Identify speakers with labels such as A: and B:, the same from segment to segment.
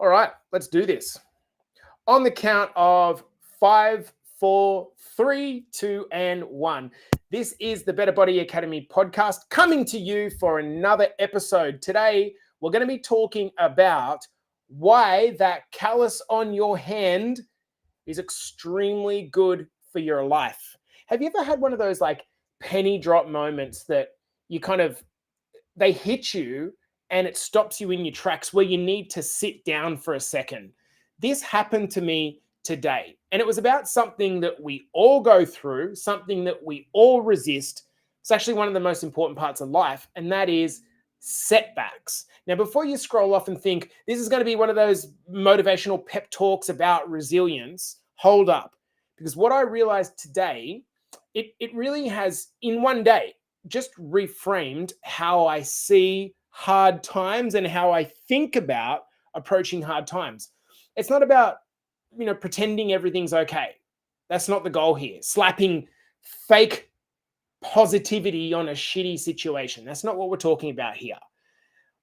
A: All right, let's do this. On the count of 5, 4, 3, 2, and 1. This is the Better Body Academy podcast coming to you for another episode. Today, we're going to be talking about why that callus on your hand is extremely good for your life. Have you ever had one of those like penny drop moments that you they hit you and it stops you in your tracks where you need to sit down for a second? This happened to me today, and it was about something that we all go through, something that we all resist. It's actually one of the most important parts of life, and that is setbacks. Now, before you scroll off and think this is going to be one of those motivational pep talks about resilience, hold up. Because what I realized today, it really has, in one day, just reframed how I see hard times and how I think about approaching hard times. It's not about, pretending everything's okay. That's not the goal here. Slapping fake positivity on a shitty situation. That's not what we're talking about here.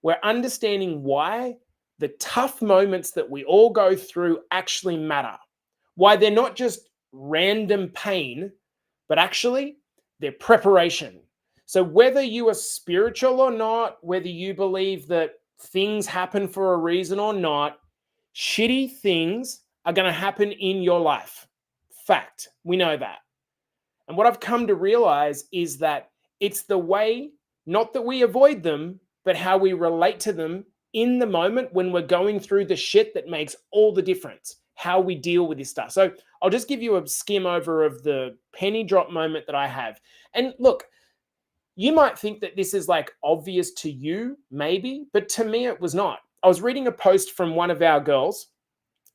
A: We're understanding why the tough moments that we all go through actually matter. Why they're not just random pain, but actually they're preparation. So whether you are spiritual or not, whether you believe that things happen for a reason or not, shitty things are going to happen in your life. Fact. We know that. And what I've come to realize is that it's the way, not that we avoid them, but how we relate to them in the moment when we're going through the shit that makes all the difference, how we deal with this stuff. So I'll just give you a skim over of the penny drop moment that I have. And look, you might think that this is like obvious to you, maybe, but to me, it was not. I was reading a post from one of our girls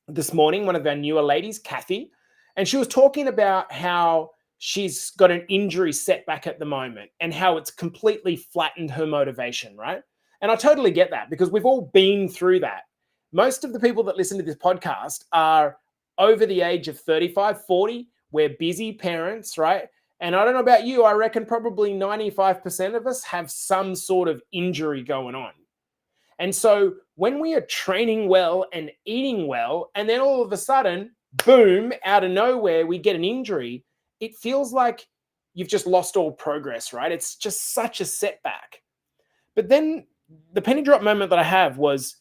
A: this morning, one of our newer ladies, Kathy, and she was talking about how she's got an injury setback at the moment and how it's completely flattened her motivation, right? And I totally get that because we've all been through that. Most of the people that listen to this podcast are over the age of 35, 40. We're busy parents, right? And I don't know about you, I reckon probably 95% of us have some sort of injury going on. And so when we are training well and eating well, and then all of a sudden, boom, out of nowhere, we get an injury, it feels like you've just lost all progress, right? It's just such a setback. But then the penny drop moment that I have was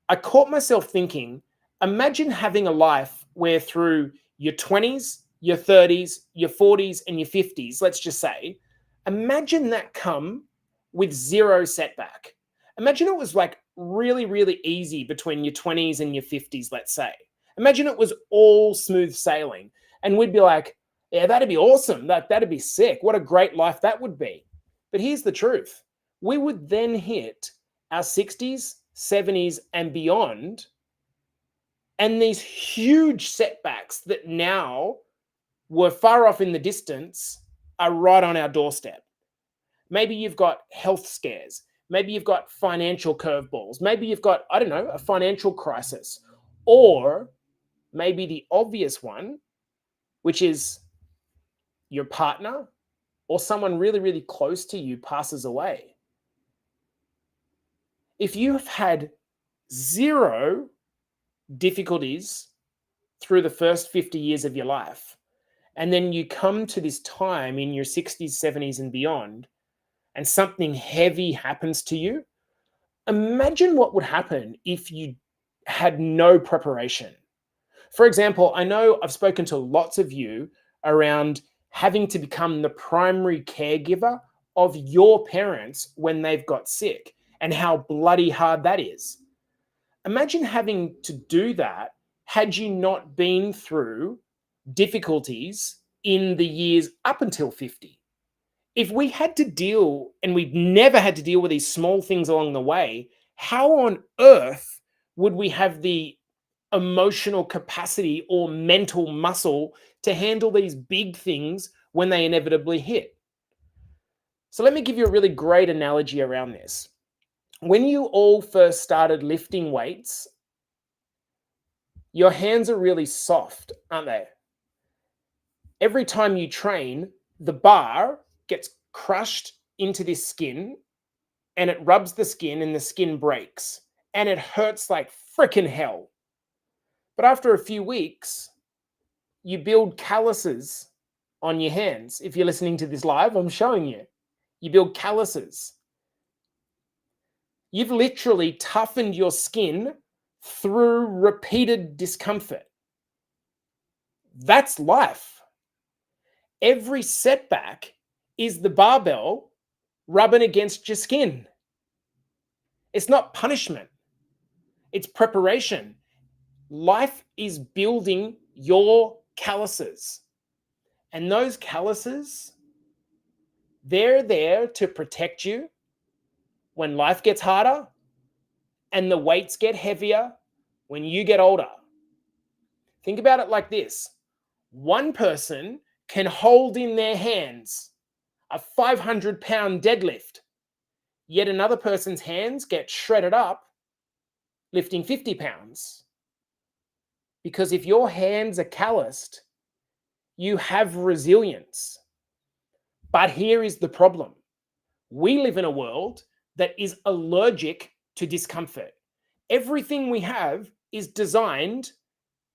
A: I caught myself thinking, imagine having a life where through your 20s, your 30s, your 40s, and your 50s, let's just say, imagine that come with zero setback. Imagine it was like really, really easy between your 20s and your 50s, let's say. Imagine it was all smooth sailing. And we'd be like, yeah, that'd be awesome. That'd be sick. What a great life that would be. But here's the truth. We would then hit our 60s, 70s, and beyond. And these huge setbacks that now were far off in the distance are right on our doorstep. Maybe you've got health scares. Maybe you've got financial curveballs. Maybe you've got, I don't know, a financial crisis. Or maybe the obvious one, which is your partner or someone really, really close to you passes away. If you have had zero difficulties through the first 50 years of your life, and then you come to this time in your 60s, 70s, and beyond, and something heavy happens to you, imagine what would happen if you had no preparation. For example, I know I've spoken to lots of you around having to become the primary caregiver of your parents when they've got sick and how bloody hard that is. Imagine having to do that had you not been through difficulties in the years up until 50. If we had to deal, and we've never had to deal with these small things along the way, how on earth would we have the emotional capacity or mental muscle to handle these big things when they inevitably hit? So let me give you a really great analogy around this. When you all first started lifting weights, your hands are really soft, aren't they? Every time you train, the bar gets crushed into this skin and it rubs the skin and the skin breaks. and it hurts like freaking hell. But after a few weeks, you build calluses on your hands. If you're listening to this live, I'm showing you. You build calluses. You've literally toughened your skin through repeated discomfort. That's life. Every setback is the barbell rubbing against your skin. It's not punishment. It's preparation. Life is building your calluses. And those calluses, they're there to protect you when life gets harder and the weights get heavier when you get older. Think about it like this. One person can hold in their hands a 500-pound deadlift, yet another person's hands get shredded up lifting 50 pounds. Because if your hands are calloused, you have resilience. But here is the problem. We live in a world that is allergic to discomfort. Everything we have is designed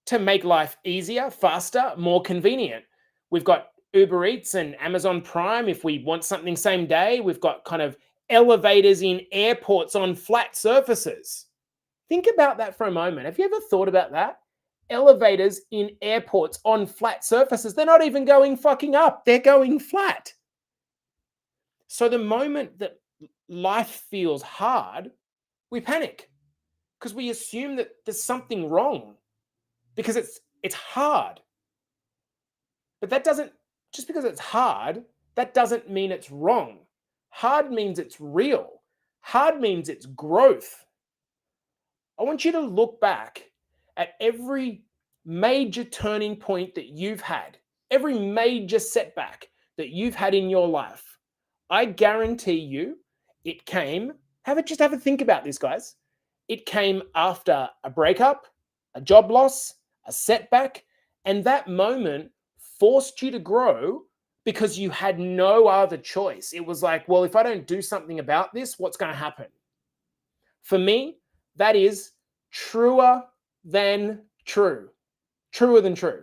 A: to make life easier, faster, more convenient. We've got Uber Eats and Amazon Prime if we want something same day. We've got kind of elevators in airports on flat surfaces. Think about that for a moment. Have you ever thought about that? Elevators in airports on flat surfaces. They're not even going fucking up. They're going flat. So the moment that life feels hard, we panic because we assume that there's something wrong because it's hard. But that doesn't, just because it's hard, that doesn't mean it's wrong. Hard means it's real. Hard means it's growth. I want you to look back at every major turning point that you've had, every major setback that you've had in your life. I guarantee you it came, just have a think about this, guys. It came after a breakup, a job loss, a setback, and that moment forced you to grow because you had no other choice. It was like, well, if I don't do something about this, what's going to happen? For me, that is truer than true. Truer than true.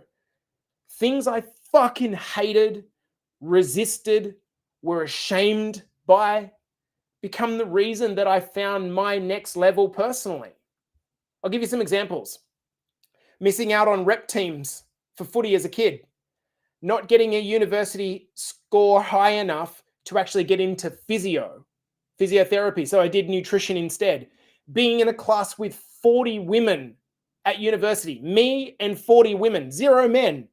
A: Things I fucking hated, resisted, were ashamed by, become the reason that I found my next level personally. I'll give you some examples. Missing out on rep teams for footy as a kid. Not getting a university score high enough to actually get into physiotherapy. So I did nutrition instead. Being in a class with 40 women at university, me and 40 women, 0 men,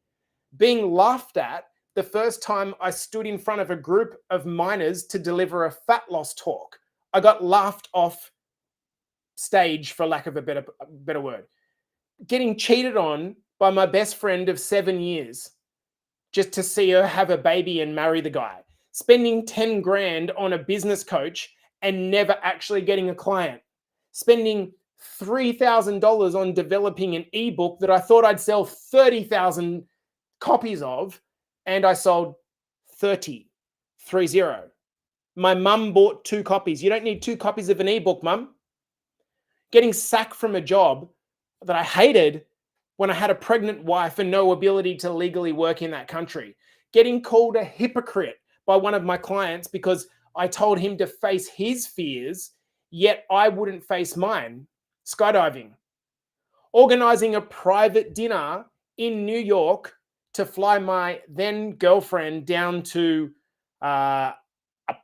A: being laughed at the first time I stood in front of a group of minors to deliver a fat loss talk. I got laughed off stage, for lack of a better word. Getting cheated on by my best friend of 7 years just to see her have a baby and marry the guy. Spending 10 grand on a business coach and never actually getting a client. Spending $3,000 on developing an ebook that I thought I'd sell 30,000 copies of, and I sold 30. My mum bought 2 copies. You don't need 2 copies of an ebook, mum. Getting sacked from a job that I hated when I had a pregnant wife and no ability to legally work in that country. Getting called a hypocrite by one of my clients because I told him to face his fears, yet I wouldn't face mine. Skydiving. Organizing a private dinner in New York to fly my then girlfriend down to a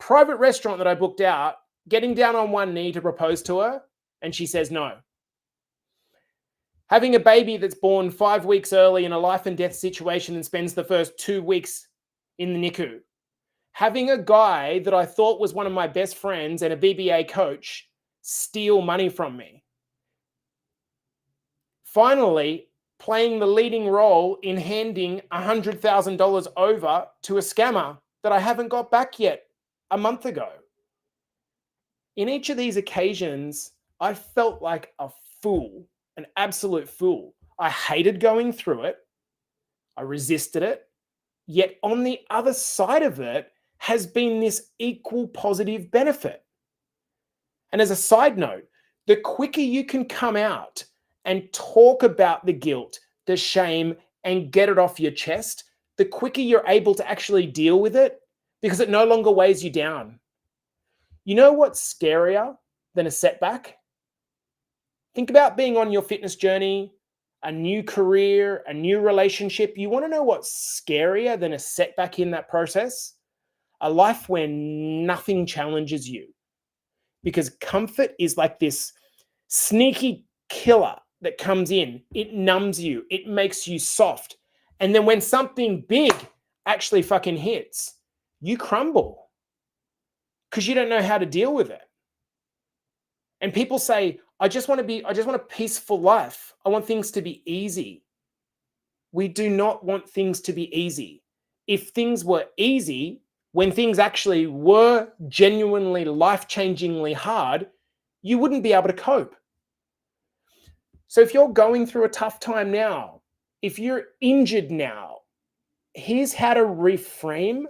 A: private restaurant that I booked out, getting down on one knee to propose to her, and she says no. Having a baby that's born 5 weeks early in a life and death situation and spends the first 2 weeks in the NICU. Having a guy that I thought was one of my best friends and a BBA coach steal money from me. Finally, playing the leading role in handing $100,000 over to a scammer that I haven't got back yet a month ago. In each of these occasions, I felt like a fool, an absolute fool. I hated going through it. I resisted it. Yet on the other side of it has been this equal positive benefit. And as a side note, the quicker you can come out and talk about the guilt, the shame, and get it off your chest, the quicker you're able to actually deal with it because it no longer weighs you down. You know what's scarier than a setback? Think about being on your fitness journey, a new career, a new relationship. You want to know what's scarier than a setback in that process? A life where nothing challenges you. Because comfort is like this sneaky killer that comes in. It numbs you. It makes you soft. And then when something big actually fucking hits, you crumble because you don't know how to deal with it. And people say, I just want a peaceful life. I want things to be easy. We do not want things to be easy. If things were easy, when things actually were genuinely life-changingly hard, you wouldn't be able to cope. So if you're going through a tough time now, if you're injured now, here's how to reframe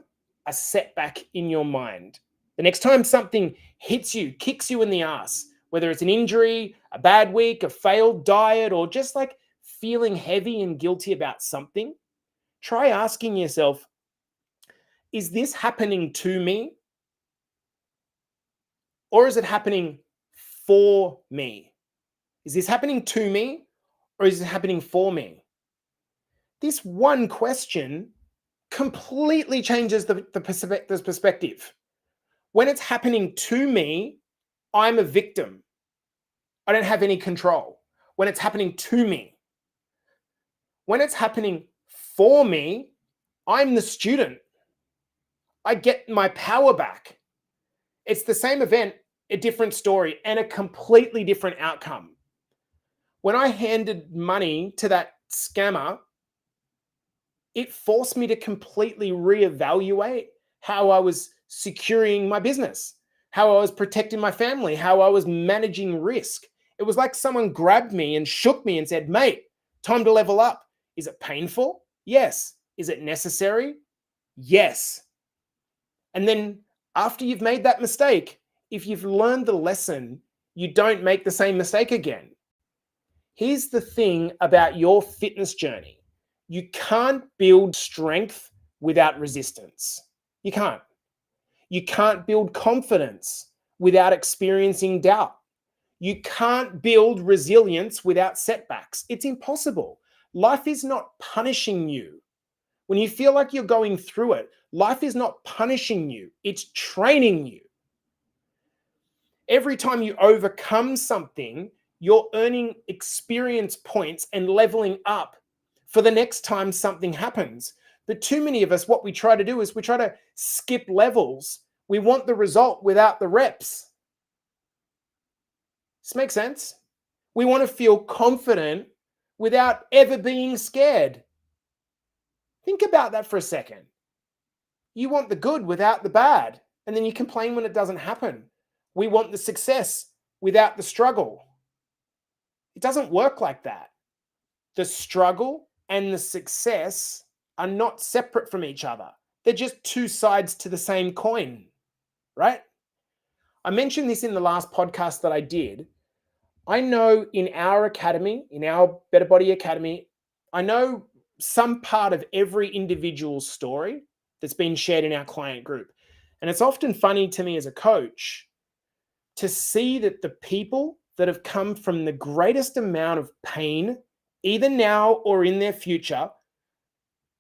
A: a setback in your mind. The next time something hits you, kicks you in the ass, whether it's an injury, a bad week, a failed diet, or just like feeling heavy and guilty about something, try asking yourself, is this happening to me? Or is it happening for me? Is this happening to me or is it happening for me? This one question completely changes the perspective. When it's happening to me, I'm a victim. I don't have any control. When it's happening to me. When it's happening for me, I'm the student. I get my power back. It's the same event, a different story, and a completely different outcome. When I handed money to that scammer, it forced me to completely reevaluate how I was securing my business, how I was protecting my family, how I was managing risk. It was like someone grabbed me and shook me and said, mate, time to level up. Is it painful? Yes. Is it necessary? Yes. And then after you've made that mistake, if you've learned the lesson, you don't make the same mistake again. Here's the thing about your fitness journey. You can't build strength without resistance. You can't. You can't build confidence without experiencing doubt. You can't build resilience without setbacks. It's impossible. Life is not punishing you. When you feel like you're going through it, life is not punishing you. It's training you. Every time you overcome something, you're earning experience points and leveling up for the next time something happens. But too many of us, what we try to do is we try to skip levels. We want the result without the reps. This makes sense? We want to feel confident without ever being scared. Think about that for a second. You want the good without the bad, and then you complain when it doesn't happen. We want the success without the struggle. It doesn't work like that. The struggle and the success are not separate from each other. They're just two sides to the same coin, right? I mentioned this in the last podcast that I did. I know in our academy, in our Better Body Academy, I know some part of every individual's story that's been shared in our client group. And it's often funny to me as a coach to see that the people that have come from the greatest amount of pain, either now or in their future,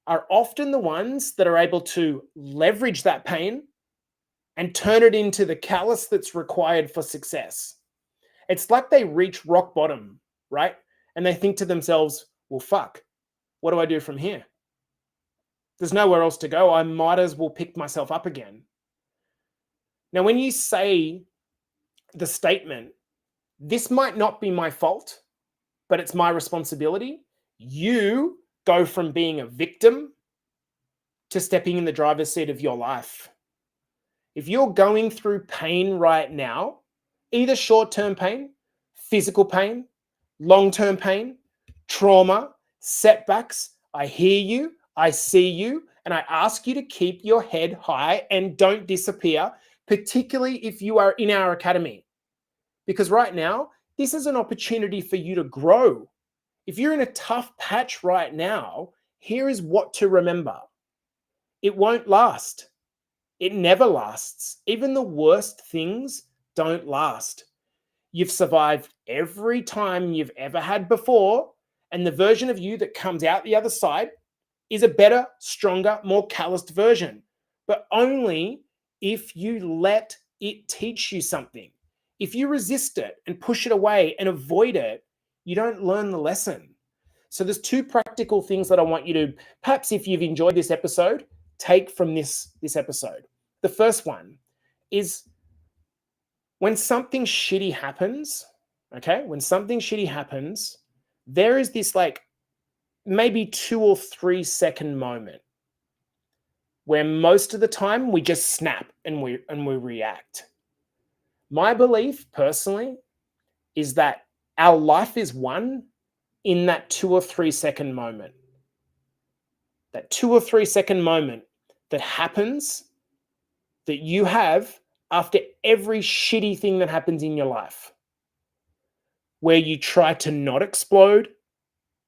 A: are often the ones that are able to leverage that pain and turn it into the callus that's required for success. It's like they reach rock bottom, right? And they think to themselves, well, fuck, what do I do from here? There's nowhere else to go. I might as well pick myself up again. Now, when you say the statement, this might not be my fault, but it's my responsibility, you go from being a victim to stepping in the driver's seat of your life. If you're going through pain right now, either short-term pain, physical pain, long-term pain, trauma, setbacks, I hear you, I see you, and I ask you to keep your head high and don't disappear, particularly if you are in our academy. Because right now, This is an opportunity for you to grow. If you're in a tough patch right now, here is what to remember. It won't last. It never lasts. Even the worst things don't last. You've survived every time you've ever had before, and the version of you that comes out the other side is a better, stronger, more calloused version, but only if you let it teach you something. If you resist it and push it away and avoid it, you don't learn the lesson. So there's two practical things that I want you to, perhaps if you've enjoyed this episode, take from this episode. The first one is when something shitty happens, okay? When something shitty happens, there is this like maybe 2 or 3 second moment where most of the time we just snap and we react. My belief personally is that our life is won in that 2 or 3 second moment. That 2 or 3 second moment that happens that you have after every shitty thing that happens in your life, where you try to not explode,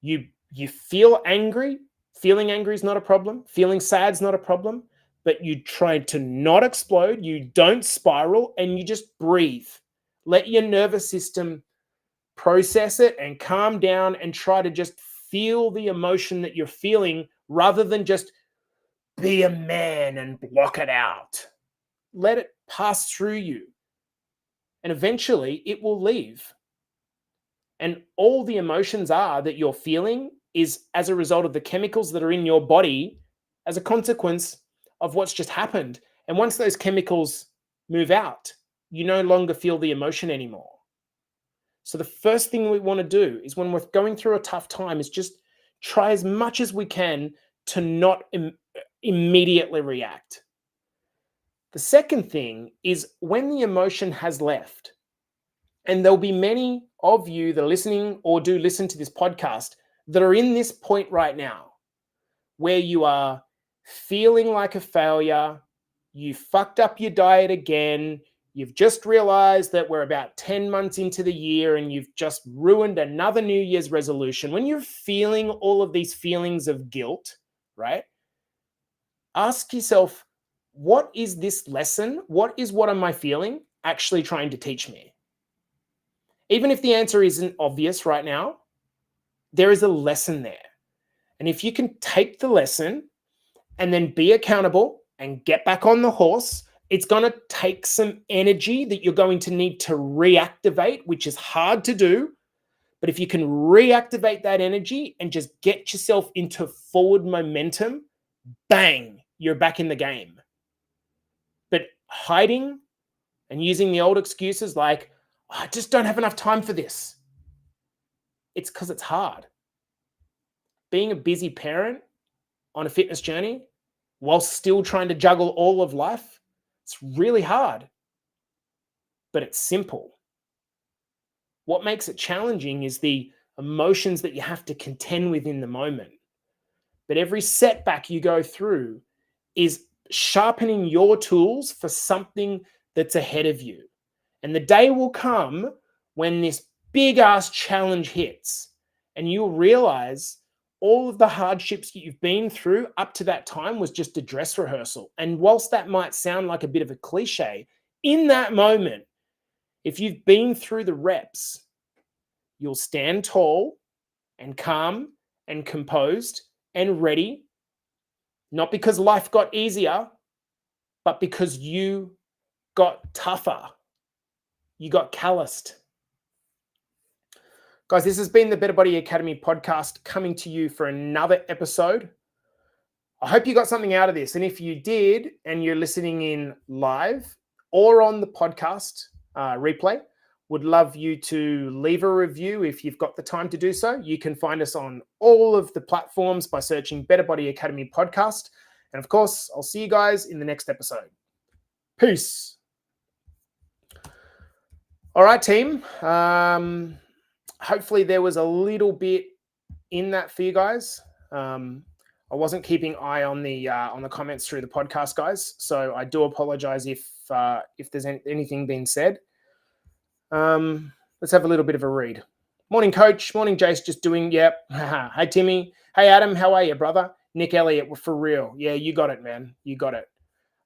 A: you feel angry. Feeling angry is not a problem. Feeling sad is not a problem. But you try to not explode. You don't spiral and you just breathe. Let your nervous system process it and calm down and try to just feel the emotion that you're feeling rather than just be a man and block it out. Let it pass through you. And eventually it will leave. And all the emotions are that you're feeling is as a result of the chemicals that are in your body as a consequence of what's just happened. And once those chemicals move out, you no longer feel the emotion anymore. So the first thing we want to do is when we're going through a tough time is just try as much as we can to not immediately react. The second thing is when the emotion has left, and there'll be many of you that are listening or do listen to this podcast that are in this point right now, where you are feeling like a failure, you fucked up your diet again, you've just realized that we're about 10 months into the year and you've just ruined another New Year's resolution. When you're feeling all of these feelings of guilt, right? Ask yourself, what is this lesson? What am I feeling actually trying to teach me? Even if the answer isn't obvious right now, there is a lesson there. And if you can take the lesson and then be accountable and get back on the horse, it's going to take some energy that you're going to need to reactivate, which is hard to do. But if you can reactivate that energy and just get yourself into forward momentum, bang, you're back in the game. But hiding and using the old excuses like, I just don't have enough time for this. It's because it's hard. Being a busy parent on a fitness journey while still trying to juggle all of life, it's really hard. But it's simple. What makes it challenging is the emotions that you have to contend with in the moment. But every setback you go through is sharpening your tools for something that's ahead of you. And the day will come when this big ass challenge hits and you'll realize all of the hardships that you've been through up to that time was just a dress rehearsal. And whilst that might sound like a bit of a cliche, in that moment, if you've been through the reps, you'll stand tall and calm and composed and ready, not because life got easier, but because you got tougher. You got calloused. Guys, this has been the Better Body Academy podcast coming to you for another episode. I hope you got something out of this. And if you did, and you're listening in live or on the podcast replay, would love you to leave a review if you've got the time to do so. You can find us on all of the platforms by searching Better Body Academy podcast. And of course, I'll see you guys in the next episode. Peace. All right, team. Hopefully there was a little bit in that for you guys. I wasn't keeping eye on the comments through the podcast, guys. So I do apologize if there's anything being said. Let's have a little bit of a read. Morning, Coach. Morning, Jace. Just doing, yep. Hey, Timmy. Hey, Adam. How are you, brother? Nick Elliott, for real. Yeah, you got it, man. You got it.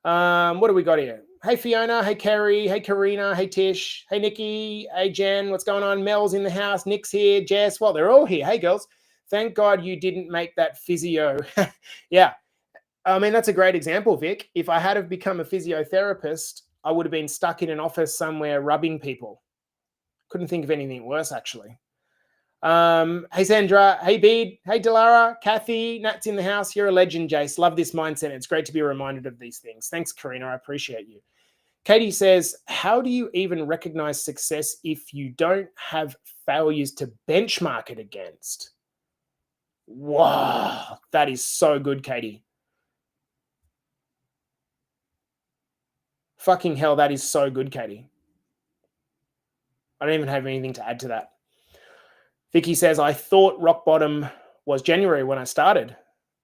A: What do we got here? Hey, Fiona. Hey, Kerry. Hey, Karina. Hey, Tish. Hey, Nikki. Hey, Jen. What's going on? Mel's in the house. Nick's here. Jess. Well, they're all here. Hey, girls. Thank God you didn't make that physio. Yeah. I mean, that's a great example, Vic. If I had have become a physiotherapist, I would have been stuck in an office somewhere rubbing people. Couldn't think of anything worse, actually. Hey, Sandra. Hey, Bede. Hey, Delara. Kathy. Nat's in the house. You're a legend, Jace. Love this mindset. It's great to be reminded of these things. Thanks, Karina. I appreciate you. Katie says, how do you even recognize success if you don't have failures to benchmark it against? Wow, that is so good, Katie. Fucking hell, that is so good, Katie. I don't even have anything to add to that. Vicky says, I thought rock bottom was January when I started.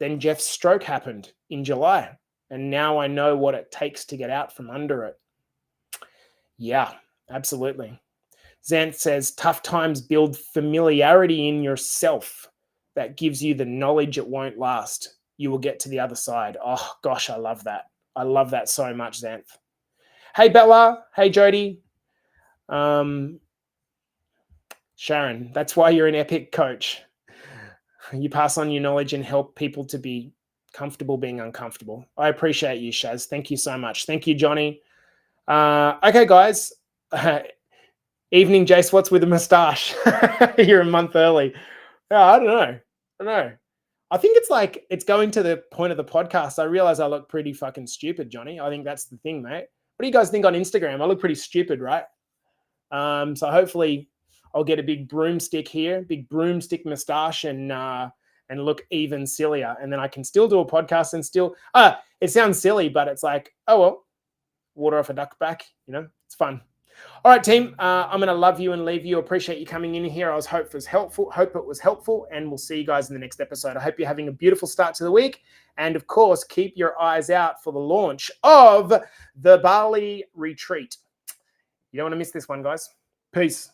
A: Then Jeff's stroke happened in July. And now I know what it takes to get out from under it. Yeah, absolutely. Xanth says, tough times build familiarity in yourself that gives you the knowledge it won't last. You will get to the other side. Oh, gosh, I love that. I love that so much, Xanth. Hey, Bella. Hey, Jody. Sharon, that's why you're an epic coach. You pass on your knowledge and help people to be comfortable being uncomfortable. I appreciate you, Shaz. Thank you so much. Thank you, Johnny. Okay, guys. Evening, Jace. What's with the moustache? You're a month early. Yeah, I don't know. I think it's going to the point of the podcast. I realize I look pretty fucking stupid, Johnny. I think that's the thing, mate. What do you guys think on Instagram? I look pretty stupid, right? So hopefully I'll get a big broomstick here, big broomstick moustache, and look even sillier. And then I can still do a podcast and still, it sounds silly, but it's like, oh, well, water off a duck back, it's fun. All right, team, I'm going to love you and leave you. Appreciate you coming in here. Hope it was helpful, and we'll see you guys in the next episode. I hope you're having a beautiful start to the week. And of course, keep your eyes out for the launch of the Bali retreat. You don't want to miss this one, guys. Peace.